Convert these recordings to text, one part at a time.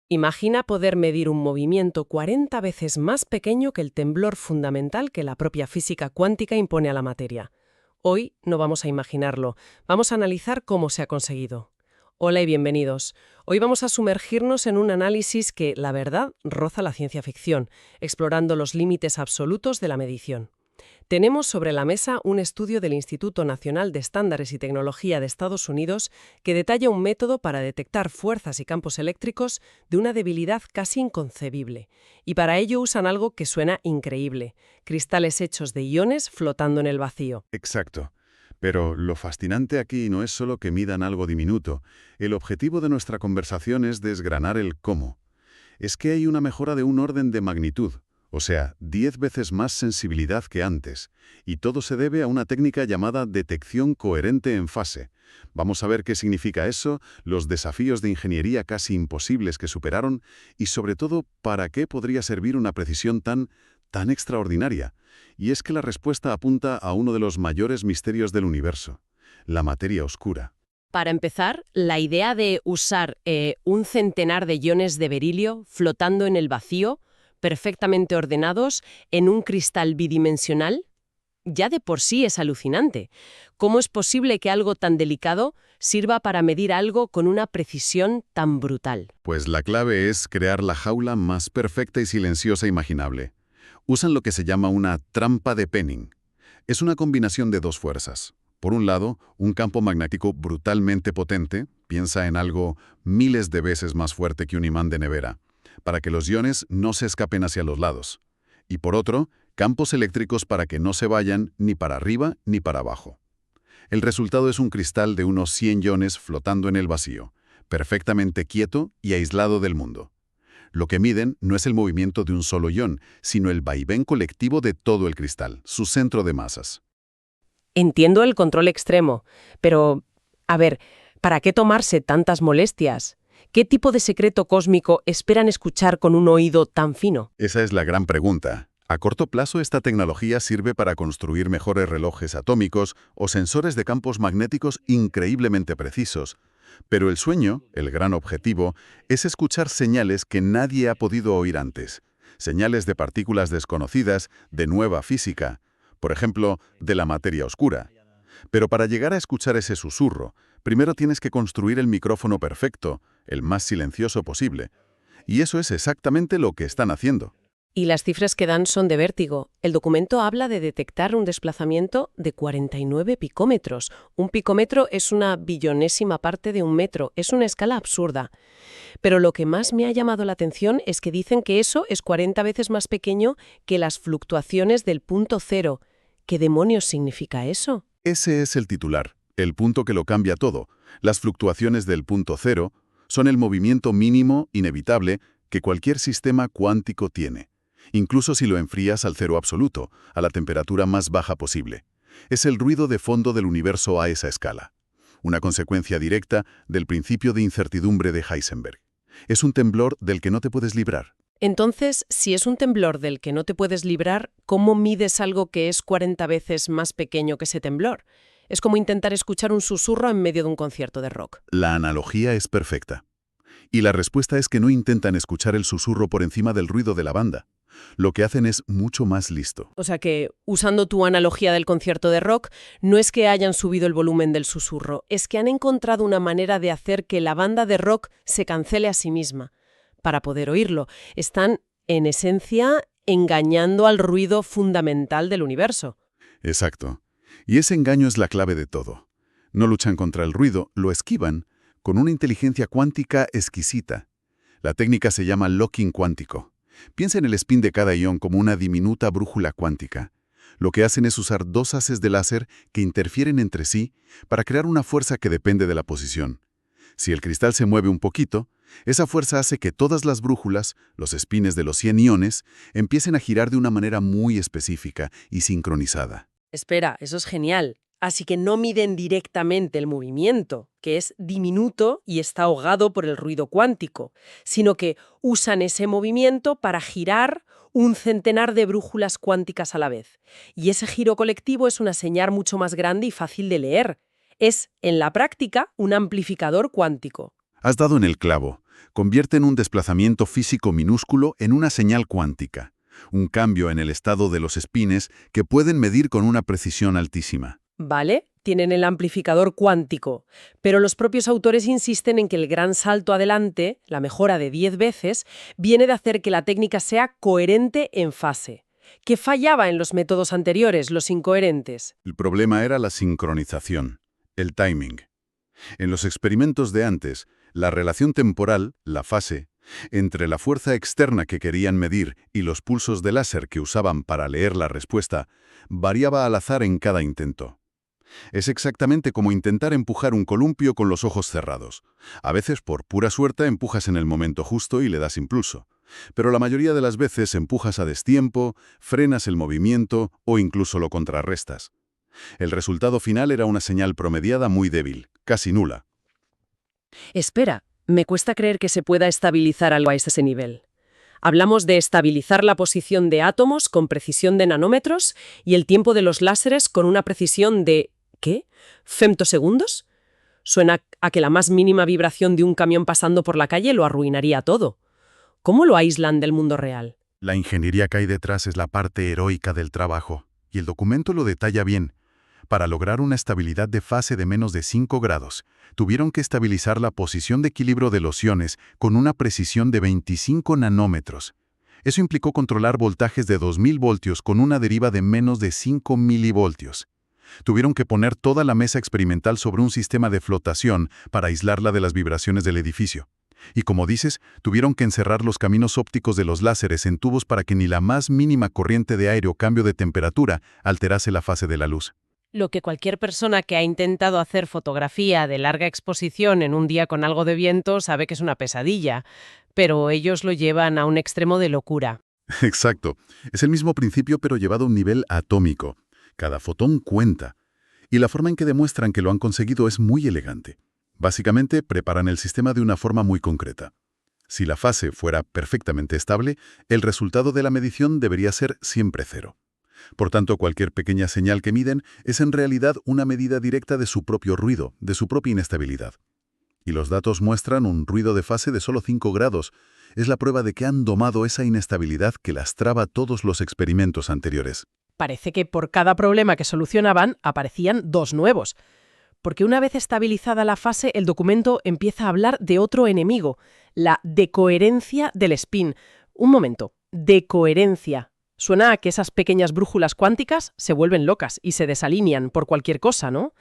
Imagina poder medir un movimiento 40 veces más pequeño que el temblor fundamental que la propia física cuántica impone a la materia. Hoy no vamos a imaginarlo, vamos a analizar cómo se ha conseguido. Hola y bienvenidos. Hoy vamos a sumergirnos en un análisis que, la verdad, roza la ciencia ficción, explorando los límites absolutos de la medición. Tenemos sobre la mesa un estudio del Instituto Nacional de Estándares y Tecnología de Estados Unidos que detalla un método para detectar fuerzas y campos eléctricos de una debilidad casi inconcebible. Y para ello usan algo que suena increíble: cristales hechos de iones flotando en el vacío. Exacto. Pero lo fascinante aquí no es solo que midan algo diminuto. El objetivo de nuestra conversación es desgranar el cómo. Es que hay una mejora de un orden de magnitud, o sea, 10 veces más sensibilidad que antes. Y todo se debe a una técnica llamada detección coherente en fase. Vamos a ver qué significa eso, los desafíos de ingeniería casi imposibles que superaron y, sobre todo, para qué podría servir una precisión tan extraordinaria. Y es que la respuesta apunta a uno de los mayores misterios del universo: la materia oscura. Para empezar, la idea de usar un centenar de iones de berilio flotando en el vacío, perfectamente ordenados, en un cristal bidimensional, ya de por sí es alucinante. ¿Cómo es posible que algo tan delicado sirva para medir algo con una precisión tan brutal? Pues la clave es crear la jaula más perfecta y silenciosa imaginable. Usan lo que se llama una trampa de Penning. Es una combinación de dos fuerzas. Por un lado, un campo magnético brutalmente potente, piensa en algo miles de veces más fuerte que un imán de nevera, para que los iones no se escapen hacia los lados. Y por otro, campos eléctricos para que no se vayan ni para arriba ni para abajo. El resultado es un cristal de unos 100 iones flotando en el vacío, perfectamente quieto y aislado del mundo. Lo que miden no es el movimiento de un solo ion, sino el vaivén colectivo de todo el cristal, su centro de masas. Entiendo el control extremo, pero, a ver, ¿para qué tomarse tantas molestias? ¿Qué tipo de secreto cósmico esperan escuchar con un oído tan fino? Esa es la gran pregunta. A corto plazo, esta tecnología sirve para construir mejores relojes atómicos o sensores de campos magnéticos increíblemente precisos. Pero el sueño, el gran objetivo, es escuchar señales que nadie ha podido oír antes. Señales de partículas desconocidas, de nueva física, por ejemplo, de la materia oscura. Pero para llegar a escuchar ese susurro, primero tienes que construir el micrófono perfecto, el más silencioso posible. Y eso es exactamente lo que están haciendo. Y las cifras que dan son de vértigo. El documento habla de detectar un desplazamiento de 49 picómetros. Un picómetro es una billonésima parte de un metro. Es una escala absurda. Pero lo que más me ha llamado la atención es que dicen que eso es 40 veces más pequeño que las fluctuaciones del punto cero. ¿Qué demonios significa eso? Ese es el titular, el punto que lo cambia todo. Las fluctuaciones del punto cero son el movimiento mínimo, inevitable, que cualquier sistema cuántico tiene, incluso si lo enfrías al cero absoluto, a la temperatura más baja posible. Es el ruido de fondo del universo a esa escala, una consecuencia directa del principio de incertidumbre de Heisenberg. Es un temblor del que no te puedes librar. Entonces, si es un temblor del que no te puedes librar, ¿cómo mides algo que es 40 veces más pequeño que ese temblor? Es como intentar escuchar un susurro en medio de un concierto de rock. La analogía es perfecta. Y la respuesta es que no intentan escuchar el susurro por encima del ruido de la banda. Lo que hacen es mucho más listo. O sea que, usando tu analogía del concierto de rock, no es que hayan subido el volumen del susurro, es que han encontrado una manera de hacer que la banda de rock se cancele a sí misma. Para poder oírlo, están, en esencia, engañando al ruido fundamental del universo. Exacto. Y ese engaño es la clave de todo. No luchan contra el ruido, lo esquivan con una inteligencia cuántica exquisita. La técnica se llama locking cuántico. Piensa en el spin de cada ion como una diminuta brújula cuántica. Lo que hacen es usar dos haces de láser que interfieren entre sí para crear una fuerza que depende de la posición. Si el cristal se mueve un poquito, esa fuerza hace que todas las brújulas, los espines de los 100 iones, empiecen a girar de una manera muy específica y sincronizada. Espera, eso es genial. Así que no miden directamente el movimiento, que es diminuto y está ahogado por el ruido cuántico, sino que usan ese movimiento para girar un centenar de brújulas cuánticas a la vez. Y ese giro colectivo es una señal mucho más grande y fácil de leer. Es, en la práctica, un amplificador cuántico. Has dado en el clavo. Convierten un desplazamiento físico minúsculo en una señal cuántica, un cambio en el estado de los espines que pueden medir con una precisión altísima. Vale, tienen el amplificador cuántico, pero los propios autores insisten en que el gran salto adelante, la mejora de 10 veces, viene de hacer que la técnica sea coherente en fase, que fallaba en los métodos anteriores, los incoherentes. El problema era la sincronización, el timing. En los experimentos de antes, la relación temporal, la fase, entre la fuerza externa que querían medir y los pulsos de láser que usaban para leer la respuesta, variaba al azar en cada intento. Es exactamente como intentar empujar un columpio con los ojos cerrados. A veces, por pura suerte, empujas en el momento justo y le das impulso. Pero la mayoría de las veces empujas a destiempo, frenas el movimiento o incluso lo contrarrestas. El resultado final era una señal promediada muy débil, casi nula. Espera, me cuesta creer que se pueda estabilizar algo a ese nivel. Hablamos de estabilizar la posición de átomos con precisión de nanómetros y el tiempo de los láseres con una precisión de... ¿qué? ¿Femtosegundos? Suena a que la más mínima vibración de un camión pasando por la calle lo arruinaría todo. ¿Cómo lo aíslan del mundo real? La ingeniería que hay detrás es la parte heroica del trabajo, y el documento lo detalla bien. Para lograr una estabilidad de fase de menos de 5 grados, tuvieron que estabilizar la posición de equilibrio de los iones con una precisión de 25 nanómetros. Eso implicó controlar voltajes de 2000 voltios con una deriva de menos de 5 milivoltios. Tuvieron que poner toda la mesa experimental sobre un sistema de flotación para aislarla de las vibraciones del edificio. Y como dices, tuvieron que encerrar los caminos ópticos de los láseres en tubos para que ni la más mínima corriente de aire o cambio de temperatura alterase la fase de la luz. Lo que cualquier persona que ha intentado hacer fotografía de larga exposición en un día con algo de viento sabe que es una pesadilla, pero ellos lo llevan a un extremo de locura. Exacto. Es el mismo principio pero llevado a un nivel atómico. Cada fotón cuenta. Y la forma en que demuestran que lo han conseguido es muy elegante. Básicamente, preparan el sistema de una forma muy concreta. Si la fase fuera perfectamente estable, el resultado de la medición debería ser siempre cero. Por tanto, cualquier pequeña señal que miden es en realidad una medida directa de su propio ruido, de su propia inestabilidad. Y los datos muestran un ruido de fase de solo 5 grados. Es la prueba de que han domado esa inestabilidad que lastraba todos los experimentos anteriores. Parece que por cada problema que solucionaban aparecían dos nuevos. Porque una vez estabilizada la fase, el documento empieza a hablar de otro enemigo, la decoherencia del spin. Un momento, decoherencia. Suena a que esas pequeñas brújulas cuánticas se vuelven locas y se desalinean por cualquier cosa, ¿no?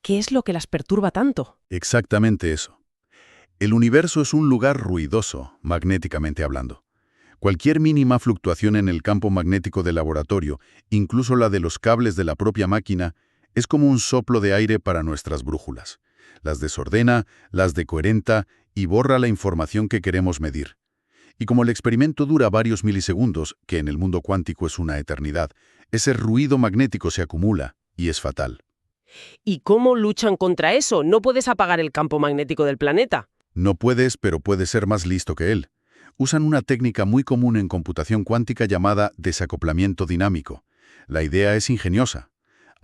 ¿Qué es lo que las perturba tanto? Exactamente eso. El universo es un lugar ruidoso, magnéticamente hablando. Cualquier mínima fluctuación en el campo magnético del laboratorio, incluso la de los cables de la propia máquina, es como un soplo de aire para nuestras brújulas. Las desordena, las decoherenta y borra la información que queremos medir. Y como el experimento dura varios milisegundos, que en el mundo cuántico es una eternidad, ese ruido magnético se acumula y es fatal. ¿Y cómo luchan contra eso? No puedes apagar el campo magnético del planeta. No puedes, pero puedes ser más listo que él. Usan una técnica muy común en computación cuántica llamada desacoplamiento dinámico. La idea es ingeniosa.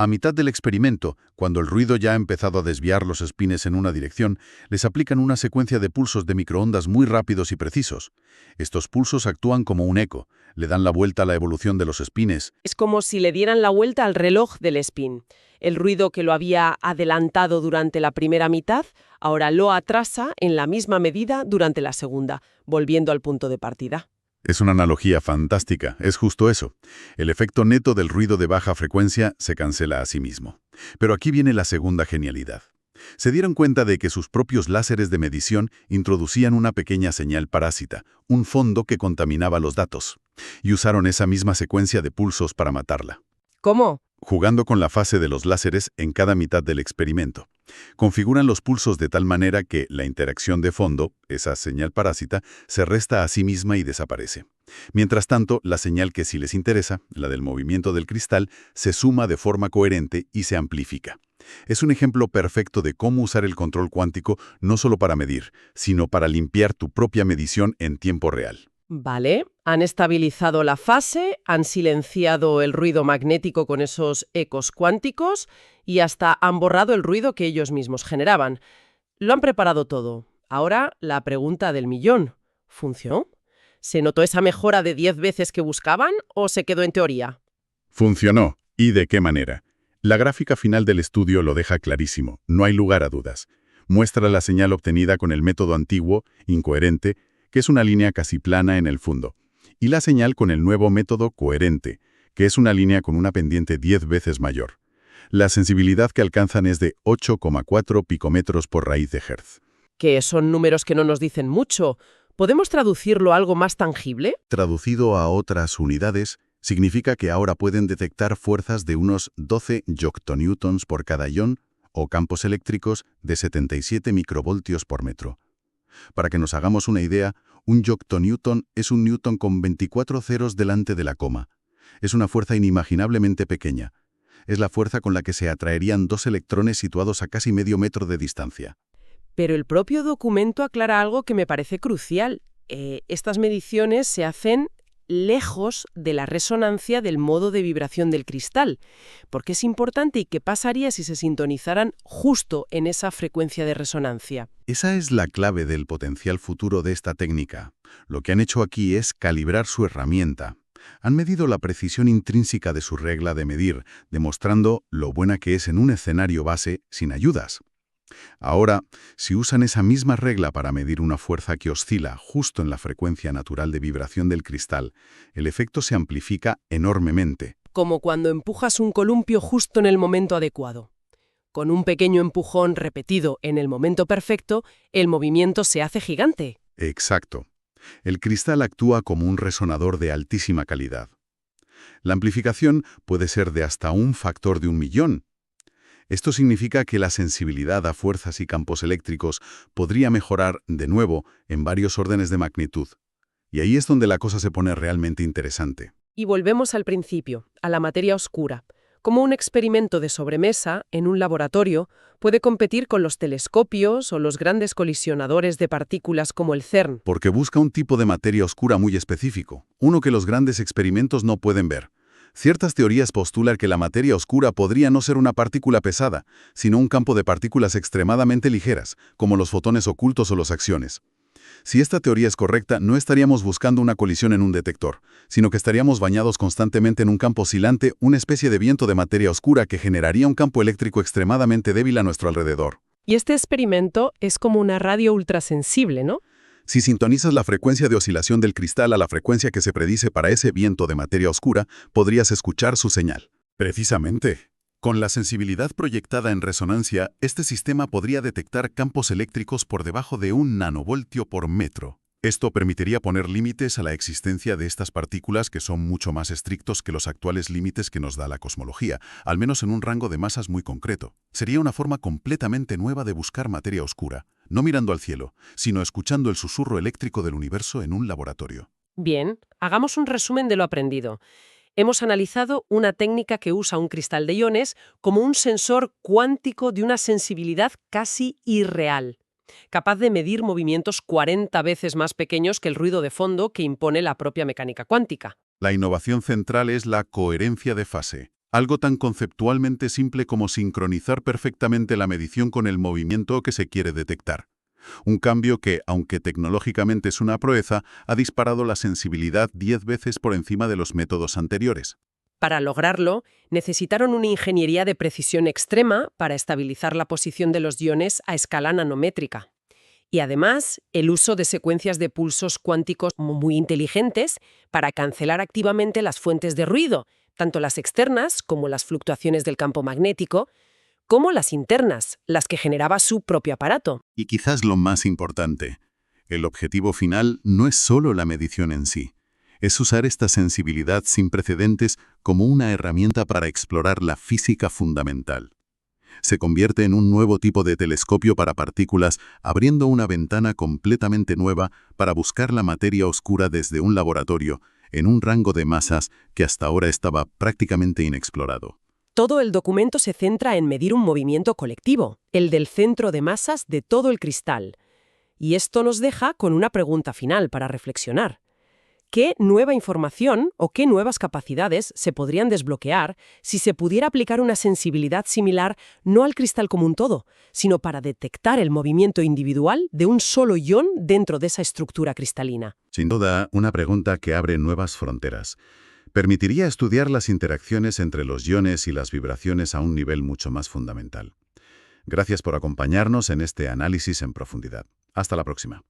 A mitad del experimento, cuando el ruido ya ha empezado a desviar los espines en una dirección, les aplican una secuencia de pulsos de microondas muy rápidos y precisos. Estos pulsos actúan como un eco, le dan la vuelta a la evolución de los espines. Es como si le dieran la vuelta al reloj del spin. El ruido que lo había adelantado durante la primera mitad, ahora lo atrasa en la misma medida durante la segunda, volviendo al punto de partida. Es una analogía fantástica, es justo eso. El efecto neto del ruido de baja frecuencia se cancela a sí mismo. Pero aquí viene la segunda genialidad. Se dieron cuenta de que sus propios láseres de medición introducían una pequeña señal parásita, un fondo que contaminaba los datos, y usaron esa misma secuencia de pulsos para matarla. ¿Cómo? Jugando con la fase de los láseres en cada mitad del experimento. Configuran los pulsos de tal manera que la interacción de fondo, esa señal parásita, se resta a sí misma y desaparece. Mientras tanto, la señal que sí les interesa, la del movimiento del cristal, se suma de forma coherente y se amplifica. Es un ejemplo perfecto de cómo usar el control cuántico no solo para medir, sino para limpiar tu propia medición en tiempo real. Vale, han estabilizado la fase, han silenciado el ruido magnético con esos ecos cuánticos y hasta han borrado el ruido que ellos mismos generaban. Lo han preparado todo. Ahora la pregunta del millón. ¿Funcionó? ¿Se notó esa mejora de 10 veces que buscaban o se quedó en teoría? Funcionó. ¿Y de qué manera? La gráfica final del estudio lo deja clarísimo, no hay lugar a dudas. Muestra la señal obtenida con el método antiguo, incoherente, que es una línea casi plana en el fondo, y la señal con el nuevo método coherente, que es una línea con una pendiente 10 veces mayor. La sensibilidad que alcanzan es de 8,4 picómetros por raíz de Hertz. Que son números que no nos dicen mucho. ¿Podemos traducirlo a algo más tangible? Traducido a otras unidades, significa que ahora pueden detectar fuerzas de unos 12 yoctonewtons por cada ion o campos eléctricos de 77 microvoltios por metro. Para que nos hagamos una idea, un yoctonewton es un newton con 24 ceros delante de la coma. Es una fuerza inimaginablemente pequeña. Es la fuerza con la que se atraerían dos electrones situados a casi medio metro de distancia. Pero el propio documento aclara algo que me parece crucial. Estas mediciones se hacen lejos de la resonancia del modo de vibración del cristal. ¿Por qué es importante y qué pasaría si se sintonizaran justo en esa frecuencia de resonancia? Esa es la clave del potencial futuro de esta técnica. Lo que han hecho aquí es calibrar su herramienta. Han medido la precisión intrínseca de su regla de medir, demostrando lo buena que es en un escenario base sin ayudas. Ahora, si usan esa misma regla para medir una fuerza que oscila justo en la frecuencia natural de vibración del cristal, el efecto se amplifica enormemente. Como cuando empujas un columpio justo en el momento adecuado. Con un pequeño empujón repetido en el momento perfecto, el movimiento se hace gigante. Exacto. El cristal actúa como un resonador de altísima calidad. La amplificación puede ser de hasta un factor de 1.000.000. Esto significa que la sensibilidad a fuerzas y campos eléctricos podría mejorar, de nuevo, en varios órdenes de magnitud. Y ahí es donde la cosa se pone realmente interesante. Y volvemos al principio, a la materia oscura. Como un experimento de sobremesa en un laboratorio puede competir con los telescopios o los grandes colisionadores de partículas como el CERN. Porque busca un tipo de materia oscura muy específico, uno que los grandes experimentos no pueden ver. Ciertas teorías postulan que la materia oscura podría no ser una partícula pesada, sino un campo de partículas extremadamente ligeras, como los fotones ocultos o los acciones. Si esta teoría es correcta, no estaríamos buscando una colisión en un detector, sino que estaríamos bañados constantemente en un campo oscilante, una especie de viento de materia oscura que generaría un campo eléctrico extremadamente débil a nuestro alrededor. Y este experimento es como una radio ultrasensible, ¿no? Si sintonizas la frecuencia de oscilación del cristal a la frecuencia que se predice para ese viento de materia oscura, podrías escuchar su señal. Precisamente. Con la sensibilidad proyectada en resonancia, este sistema podría detectar campos eléctricos por debajo de 1 nanovoltio por metro. Esto permitiría poner límites a la existencia de estas partículas que son mucho más estrictos que los actuales límites que nos da la cosmología, al menos en un rango de masas muy concreto. Sería una forma completamente nueva de buscar materia oscura, no mirando al cielo, sino escuchando el susurro eléctrico del universo en un laboratorio. Bien, hagamos un resumen de lo aprendido. Hemos analizado una técnica que usa un cristal de iones como un sensor cuántico de una sensibilidad casi irreal, capaz de medir movimientos 40 veces más pequeños que el ruido de fondo que impone la propia mecánica cuántica. La innovación central es la coherencia de fase, algo tan conceptualmente simple como sincronizar perfectamente la medición con el movimiento que se quiere detectar. Un cambio que, aunque tecnológicamente es una proeza, ha disparado la sensibilidad 10 veces por encima de los métodos anteriores. Para lograrlo, necesitaron una ingeniería de precisión extrema para estabilizar la posición de los iones a escala nanométrica. Y además, el uso de secuencias de pulsos cuánticos muy inteligentes para cancelar activamente las fuentes de ruido, tanto las externas, como las fluctuaciones del campo magnético, como las internas, las que generaba su propio aparato. Y quizás lo más importante, el objetivo final no es solo la medición en sí, es usar esta sensibilidad sin precedentes como una herramienta para explorar la física fundamental. Se convierte en un nuevo tipo de telescopio para partículas, abriendo una ventana completamente nueva para buscar la materia oscura desde un laboratorio, en un rango de masas que hasta ahora estaba prácticamente inexplorado. Todo el documento se centra en medir un movimiento colectivo, el del centro de masas de todo el cristal. Y esto nos deja con una pregunta final para reflexionar. ¿Qué nueva información o qué nuevas capacidades se podrían desbloquear si se pudiera aplicar una sensibilidad similar no al cristal como un todo, sino para detectar el movimiento individual de un solo ion dentro de esa estructura cristalina? Sin duda, una pregunta que abre nuevas fronteras. Permitiría estudiar las interacciones entre los iones y las vibraciones a un nivel mucho más fundamental. Gracias por acompañarnos en este análisis en profundidad. Hasta la próxima.